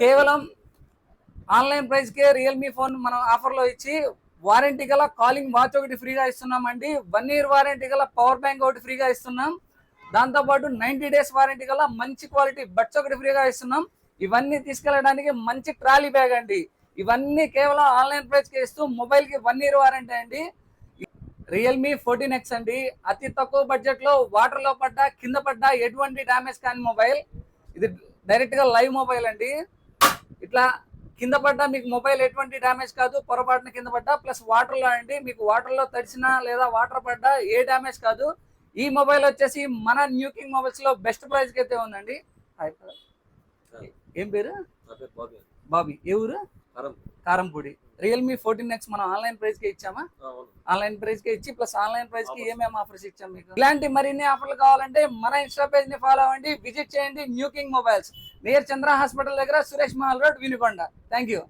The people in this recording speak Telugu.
కేవలం ఆన్లైన్ ప్రైస్ కే రియల్మీ ఫోన్ మనం ఆఫర్ లో ఇచ్చి వారంటీ గల కాలింగ్ వాచ్ ఒకటి ఫ్రీగా ఇస్తున్నామండి. 1 year వారంటీ గల పవర్ బ్యాంక్ ఒకటి ఫ్రీగా ఇస్తున్నాం. దాంతోపాటు 90 days వారంటీ గల మంచి క్వాలిటీ బడ్స్ ఒకటి ఫ్రీగా ఇస్తున్నాం. ఇవన్నీ తీసుకెళ్ళడానికి మంచి ట్రాలీ బ్యాగ్ అండి. ఇవన్నీ కేవలం ఆన్లైన్ ప్రైస్ కి ఇస్తూ మొబైల్ కి 1 year వారంటీ అండి. రియల్మీ 14X అండి. అతి తక్కువ బడ్జెట్ లో వాటర్ లో పడ్డా కింద పడ్డా ఎటువంటి డ్యామేజ్ కాని మొబైల్. ఇది డైరెక్ట్ గా లైవ్ మొబైల్ అండి. ఇట్లా కింద పడ్డా మీకు మొబైల్ ఎటువంటి డ్యామేజ్ కాదు. పొరపాటున కింద పడ్డా ప్లస్ వాటర్ లో అండి, మీకు వాటర్ లో తడిసినా లేదా వాటర్ పడ్డా ఏ డ్యామేజ్ కాదు. ఈ మొబైల్ వచ్చేసి మన న్యూ కింగ్ మొబైల్స్ లో బెస్ట్ ప్రైస్ కి అయితే ఉందండి. ఏం పేరు? బాబీ. ఏ ఊరు? కారంపూడి. రియల్మీ 14X మనం ఆన్లైన్ ప్రైస్ కి ఇచ్చామా? ఆన్లైన్ ప్రైస్ కి ఇచ్చి ప్లస్ ఆన్లైన్ ప్రైస్ కి ఏమేమి ఆఫర్స్ ఇచ్చాం మీకు. ఇలాంటి మరిన్ని ఆఫర్లు కావాలంటే మన ఇన్స్టా పేజ్ ని ఫాలో అవ్వండి, విజిట్ చేయండి. న్యూ కింగ్ మొబైల్స్, నియర్ చంద్ర హాస్పిటల్ దగ్గర, Suresh Mahal road, Vinukonda. Thank you.